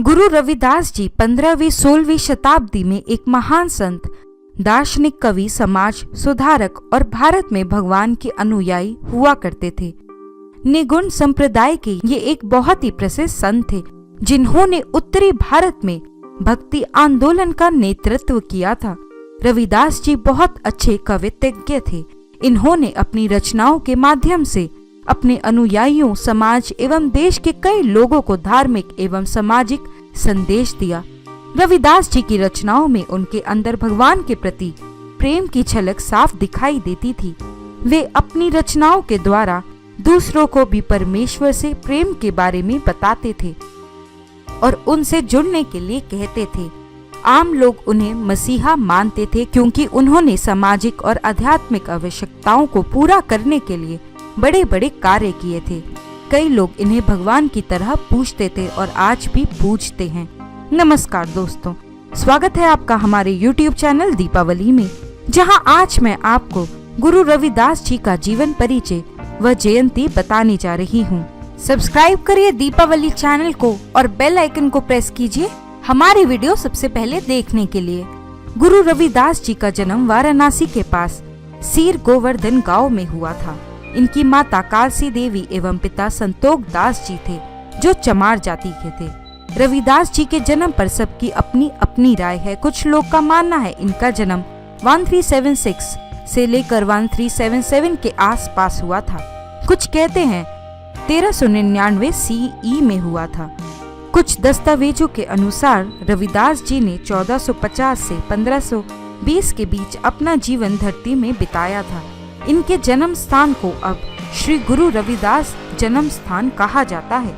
गुरु रविदास जी 15वीं-16वीं शताब्दी में एक महान संत, दार्शनिक, कवि, समाज सुधारक और भारत में भगवान के अनुयायी हुआ करते थे। निगुण संप्रदाय के ये एक बहुत ही प्रसिद्ध संत थे, जिन्होंने उत्तरी भारत में भक्ति आंदोलन का नेतृत्व किया था। रविदास जी बहुत अच्छे कवित्वज्ञ थे। इन्होंने अपनी रचनाओं के माध्यम से अपने अनुयायियों, समाज एवं देश के कई लोगों को धार्मिक एवं सामाजिक संदेश दिया। रविदास जी की रचनाओं में उनके अंदर भगवान के प्रति प्रेम की झलक साफ दिखाई देती थी। वे अपनी रचनाओं के द्वारा दूसरों को भी परमेश्वर से प्रेम के बारे में बताते थे और उनसे जुड़ने के लिए कहते थे। आम लोग उन्हें मसीहा मानते थे क्योंकि उन्होंने सामाजिक और आध्यात्मिक आवश्यकताओं को पूरा करने के लिए बड़े बड़े कार्य किए थे। कई लोग इन्हें भगवान की तरह पूजते थे और आज भी पूजते हैं। नमस्कार दोस्तों, स्वागत है आपका हमारे YouTube चैनल दीपावली में, जहां आज मैं आपको गुरु रविदास जी का जीवन परिचय व जयंती बताने जा रही हूं। सब्सक्राइब करिए दीपावली चैनल को और बेल आइकन को प्रेस कीजिए हमारी वीडियो सबसे पहले देखने के लिए। गुरु रविदास जी का जन्म वाराणसी के पास सीर गोवर्धन गांव में हुआ था। इनकी माता कालसी देवी एवं पिता संतोख दास जी थे, जो चमार जाति के थे। रविदास जी के जन्म पर सबकी अपनी अपनी राय है। कुछ लोग का मानना है इनका जन्म 1376 से लेकर 1377 के आसपास हुआ था। कुछ कहते हैं 1399 CE में हुआ था। कुछ दस्तावेजों के अनुसार रविदास जी ने 1450 से 1520 के बीच अपना जीवन धरती में बिताया था। इनके जन्म स्थान को अब श्री गुरु रविदास जन्म स्थान कहा जाता है।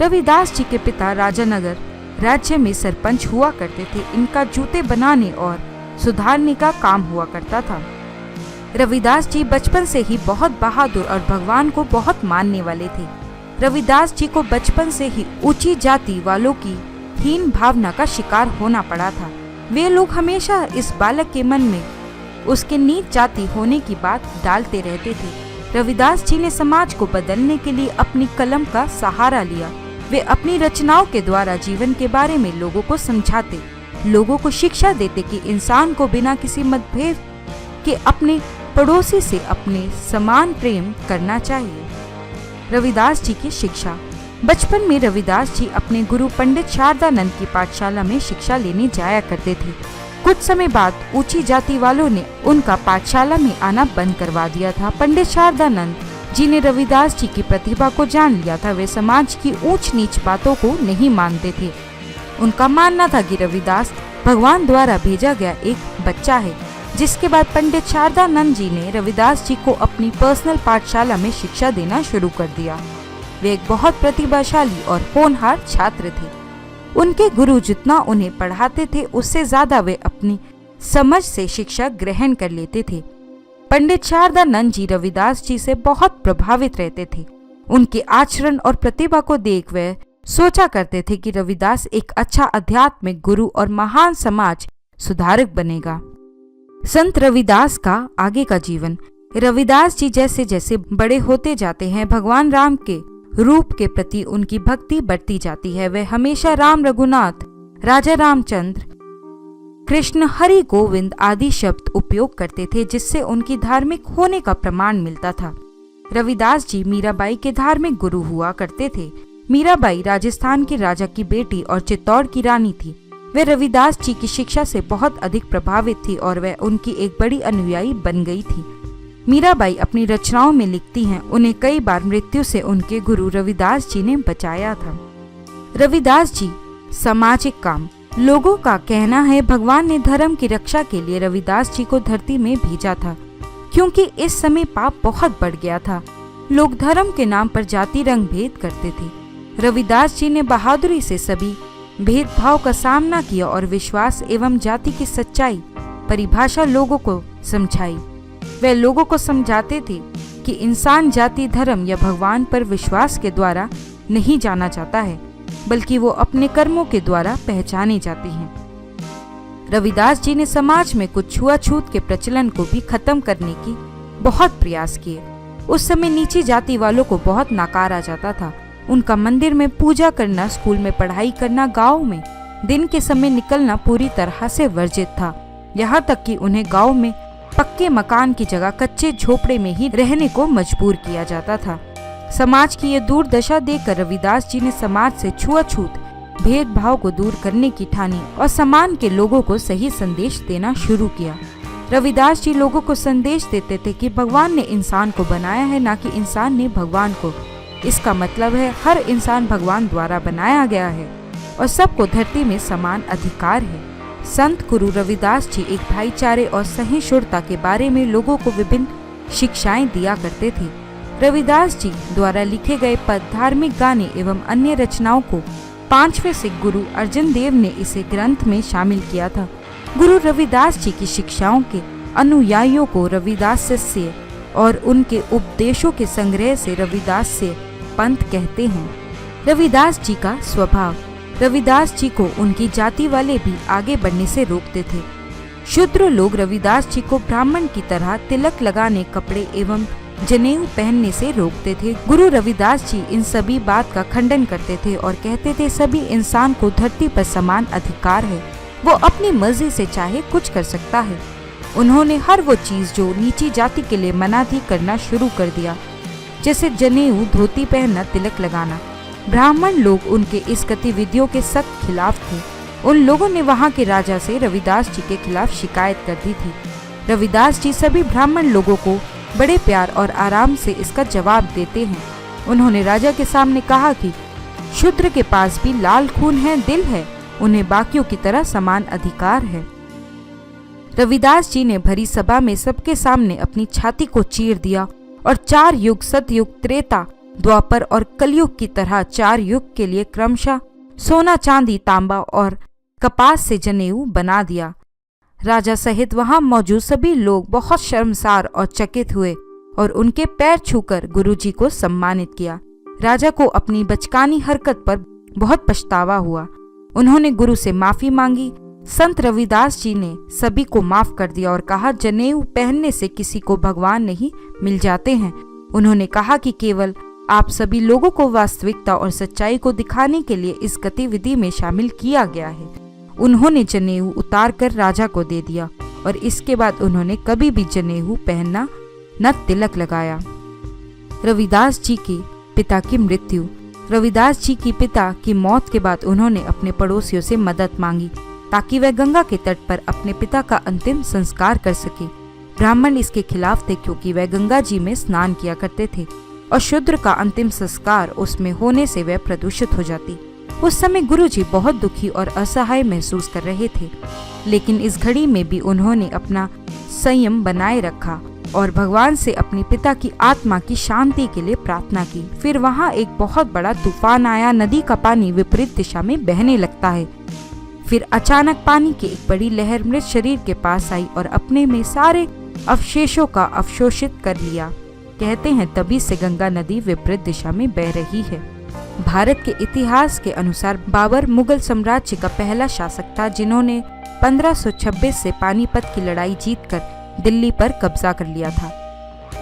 रविदास जी के पिता राजानगर राज्य में सरपंच हुआ करते थे। इनका जूते बनाने और सुधारने का काम हुआ करता था। रविदास जी बचपन से ही बहुत बहादुर और भगवान को बहुत मानने वाले थे। रविदास जी को बचपन से ही ऊंची जाति वालों की हीन भावना का शिकार होना पड़ा था। वे लोग हमेशा इस बालक के मन में उसके नीच जाति होने की बात डालते रहते थे। रविदास जी ने समाज को बदलने के लिए अपनी कलम का सहारा लिया। वे अपनी रचनाओं के द्वारा जीवन के बारे में लोगों को समझाते, लोगों को शिक्षा देते कि इंसान को बिना किसी मतभेद के अपने पड़ोसी से अपने समान प्रेम करना चाहिए। रविदास जी की शिक्षा। बचपन में रविदास जी अपने गुरु पंडित शारदानंद की पाठशाला में शिक्षा लेने जाया करते थे। कुछ समय बाद ऊंची जाति वालों ने उनका पाठशाला में आना बंद करवा दिया था। पंडित शारदानंद जी ने रविदास जी की प्रतिभा को जान लिया था। वे समाज की ऊंच नीच बातों को नहीं मानते थे। उनका मानना था कि रविदास भगवान द्वारा भेजा गया एक बच्चा है। जिसके बाद पंडित शारदानंद जी ने रविदास जी को अपनी पर्सनल पाठशाला में शिक्षा देना शुरू कर दिया। वे एक बहुत प्रतिभाशाली और होनहार छात्र थे। उनके गुरु जितना उन्हें पढ़ाते थे उससे ज्यादा वे अपनी समझ से शिक्षा ग्रहण कर लेते थे। पंडित शारदानंद जी रविदास जी से बहुत प्रभावित रहते थे। उनके आचरण और प्रतिभा को देख वे सोचा करते थे कि रविदास एक अच्छा आध्यात्मिक गुरु और महान समाज सुधारक बनेगा। संत रविदास का आगे का जीवन। रविदास जी जैसे जैसे बड़े होते जाते हैं, भगवान राम के रूप के प्रति उनकी भक्ति बढ़ती जाती है। वे हमेशा राम, रघुनाथ, राजा रामचंद्र, कृष्ण, हरि, गोविंद आदि शब्द उपयोग करते थे, जिससे उनकी धार्मिक होने का प्रमाण मिलता था। रविदास जी मीराबाई के धार्मिक गुरु हुआ करते थे। मीराबाई राजस्थान के राजा की बेटी और चित्तौड़ की रानी थी। वे रविदास जी की शिक्षा से बहुत अधिक प्रभावित थी और वह उनकी एक बड़ी अनुयायी बन गई थी। मीराबाई अपनी रचनाओं में लिखती हैं, उन्हें कई बार मृत्यु से उनके गुरु रविदास जी ने बचाया था। रविदास जी सामाजिक काम। लोगों का कहना है भगवान ने धर्म की रक्षा के लिए रविदास जी को धरती में भेजा था, क्योंकि इस समय पाप बहुत बढ़ गया था। लोग धर्म के नाम पर जाति रंग भेद करते थे। रविदास जी ने बहादुरी से सभी भेदभाव का सामना किया और विश्वास एवं जाति की सच्चाई परिभाषा लोगों को समझाई। वे लोगों को समझाते थे कि इंसान जाति, धर्म या भगवान पर विश्वास के द्वारा नहीं जाना जाता है, बल्कि वो अपने कर्मों के द्वारा पहचाने जाते हैं। रविदास जी ने समाज में कुछ छुआछूत के प्रचलन को भी खत्म करने की बहुत प्रयास किए। उस समय नीची जाति वालों को बहुत नकारा जाता था। उनका मंदिर में पूजा करना, स्कूल में पढ़ाई करना, गांव में दिन के समय निकलना पूरी तरह से वर्जित था। यहाँ तक कि उन्हें गांव में पक्के मकान की जगह कच्चे झोपड़े में ही रहने को मजबूर किया जाता था। समाज की ये दुर्दशा देखकर रविदास जी ने समाज से छुआछूत भेदभाव को दूर करने की ठानी और समाज के लोगों को सही संदेश देना शुरू किया। रविदास जी लोगों को संदेश देते थे कि भगवान ने इंसान को बनाया है, ना कि इंसान ने भगवान को। इसका मतलब है हर इंसान भगवान द्वारा बनाया गया है और सबको धरती में समान अधिकार है। संत गुरु रविदास जी एक भाईचारे और सहिष्णुता के बारे में लोगों को विभिन्न शिक्षाएं दिया करते थे। रविदास जी द्वारा लिखे गए पद, धार्मिक गाने एवं अन्य रचनाओं को 5वें सिख गुरु अर्जन देव ने इसे ग्रंथ में शामिल किया था। गुरु रविदास जी की शिक्षाओं के अनुयायियों को रविदास शिष्य और उनके उपदेशों के संग्रह से रविदास्य पंथ कहते हैं। रविदास जी का स्वभाव। रविदास जी को उनकी जाति वाले भी आगे बढ़ने से रोकते थे। शूद्र लोग रविदास जी को ब्राह्मण की तरह तिलक लगाने, कपड़े एवं जनेऊ पहनने से रोकते थे। गुरु रविदास जी इन सभी बात का खंडन करते थे और कहते थे सभी इंसान को धरती पर समान अधिकार है, वो अपनी मर्जी से चाहे कुछ कर सकता है। उन्होंने हर वो चीज जो नीची जाति के लिए मना थी करना शुरू कर दिया, जैसे जनेऊ, धोती पहनना, तिलक लगाना। ब्राह्मण लोग उनके इस गतिविधियों के सख्त खिलाफ थे। उन लोगों ने वहाँ के राजा से रविदास जी के खिलाफ शिकायत कर दी थी। रविदास जी सभी ब्राह्मण लोगों को बड़े प्यार और आराम से इसका जवाब देते हैं। उन्होंने राजा के सामने कहा कि शूद्र के पास भी लाल खून है, दिल है, उन्हें बाकियों की तरह समान अधिकार है। रविदास जी ने भरी सभा में सबके सामने अपनी छाती को चीर दिया और 4 युग, सतयुग, त्रेता, द्वापर और कलयुग की तरह 4 युग के लिए क्रमशः सोना, चांदी, तांबा और कपास से जनेऊ बना दिया। राजा सहित वहां मौजूद सभी लोग बहुत शर्मसार और चकित हुए और उनके पैर छूकर गुरुजी को सम्मानित किया। राजा को अपनी बचकानी हरकत पर बहुत पछतावा हुआ। उन्होंने गुरु से माफी मांगी। संत रविदास जी ने सभी को माफ कर दिया और कहा जनेऊ पहनने से किसी को भगवान नहीं मिल जाते हैं। उन्होंने कहा कि केवल आप सभी लोगों को वास्तविकता और सच्चाई को दिखाने के लिए इस गतिविधि में शामिल किया गया है। उन्होंने जनेऊ उतार कर राजा को दे दिया और इसके बाद उन्होंने कभी भी जनेऊ पहनना न तिलक लगाया। रविदास जी के पिता की मृत्यु। रविदास जी की पिता की मौत के बाद उन्होंने अपने पड़ोसियों से मदद मांगी ताकि वह गंगा के तट पर अपने पिता का अंतिम संस्कार कर सके। ब्राह्मण इसके खिलाफ थे क्योंकि वह गंगा जी में स्नान किया करते थे और शूद्र का अंतिम संस्कार उसमें होने से वह प्रदूषित हो जाती। उस समय गुरुजी बहुत दुखी और असहाय महसूस कर रहे थे, लेकिन इस घड़ी में भी उन्होंने अपना संयम बनाए रखा और भगवान से अपने पिता की आत्मा की शांति के लिए प्रार्थना की। फिर वहाँ एक बहुत बड़ा तूफान आया। नदी का पानी विपरीत दिशा में बहने लगता है। फिर अचानक पानी की एक बड़ी लहर मृत शरीर के पास आई और अपने में सारे अवशेषों का अवशोषित कर लिया। कहते हैं तभी से गंगा नदी विपरीत दिशा में बह रही है। भारत के इतिहास के अनुसार बाबर मुगल साम्राज्य का पहला शासक था जिन्होंने 1526 से पानीपत की लड़ाई जीतकर दिल्ली पर कब्जा कर लिया था।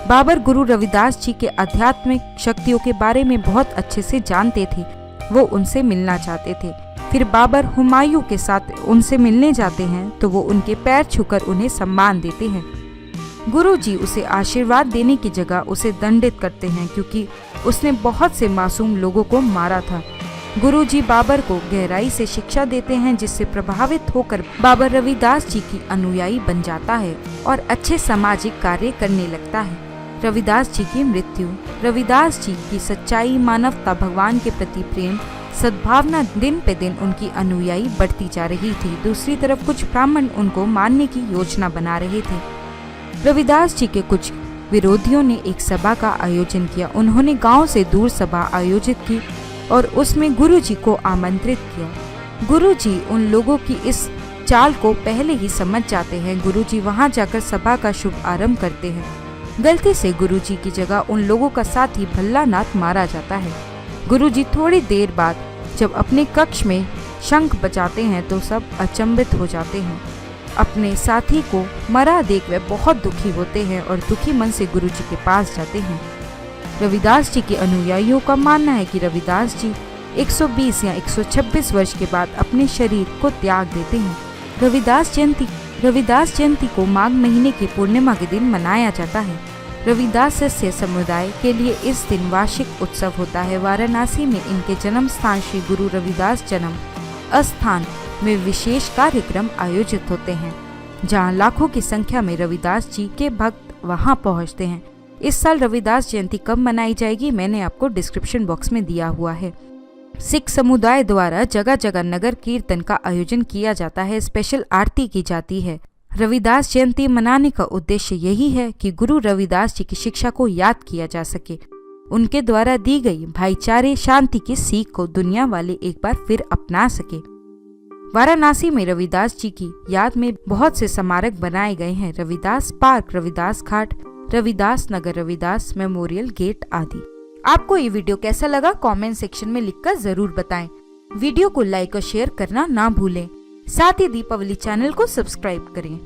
बाबर गुरु रविदास जी के आध्यात्मिक शक्तियों के बारे में बहुत अच्छे से जानते थे। वो उनसे मिलना चाहते थे। फिर बाबर हुमायूं के साथ उनसे मिलने जाते हैं तो वो उनके पैर छूकर उन्हें सम्मान देते हैं। गुरुजी उसे आशीर्वाद देने की जगह उसे दंडित करते हैं क्योंकि उसने बहुत से मासूम लोगों को मारा था। गुरुजी बाबर को गहराई से शिक्षा देते हैं जिससे प्रभावित होकर बाबर रविदास जी की अनुयायी बन जाता है और अच्छे सामाजिक कार्य करने लगता है। रविदास जी की मृत्यु। रविदास जी की सच्चाई, मानवता, भगवान के प्रति प्रेम, सद्भावना दिन पे दिन उनकी अनुयायी बढ़ती जा रही थी। दूसरी तरफ कुछ ब्राह्मण उनको मारने की योजना बना रहे थे। रविदास जी के कुछ विरोधियों ने एक सभा का आयोजन किया। उन्होंने गांव से दूर सभा आयोजित की और उसमें गुरुजी को आमंत्रित किया। गुरुजी उन लोगों की इस चाल को पहले ही समझ जाते हैं। गुरुजी वहां जाकर सभा का शुभ आरंभ करते हैं। गलती से गुरुजी की जगह उन लोगों का साथी भल्लानाथ मारा जाता है। गुरुजी थोड़ी देर बाद जब अपने कक्ष में शंख बजाते हैं तो सब अचंभित हो जाते हैं। अपने साथी को मरा देख वे बहुत दुखी होते हैं और दुखी मन से गुरुजी के पास जाते हैं। रविदास जी के अनुयायियों का मानना है कि रविदास जी 120 या 126 वर्ष के बाद अपने शरीर को त्याग देते हैं। रविदास जयंती को माघ महीने की पूर्णिमा के दिन मनाया जाता है। रविदास शिष्य समुदाय के लिए इस दिन वार्षिक उत्सव होता है। वाराणसी में इनके जन्म स्थान श्री गुरु रविदास जन्म स्थान में विशेष कार्यक्रम आयोजित होते हैं, जहां लाखों की संख्या में रविदास जी के भक्त वहां पहुंचते हैं। इस साल रविदास जयंती कब मनाई जाएगी मैंने आपको डिस्क्रिप्शन बॉक्स में दिया हुआ है। सिख समुदाय द्वारा जगह जगह नगर कीर्तन का आयोजन किया जाता है, स्पेशल आरती की जाती है। रविदास जयंती मनाने का उद्देश्य यही है कि गुरु रविदास जी की शिक्षा को याद किया जा सके, उनके द्वारा दी गई भाईचारे शांति की सीख को दुनिया वाले एक बार फिर अपना सके। वाराणसी में रविदास जी की याद में बहुत से स्मारक बनाए गए हैं, रविदास पार्क, रविदास घाट, रविदास नगर, रविदास मेमोरियल गेट आदि। आपको ये वीडियो कैसा लगा कमेंट सेक्शन में लिखकर जरूर बताएं। वीडियो को लाइक और शेयर करना ना भूलें। साथ ही दीपावली चैनल को सब्सक्राइब करें।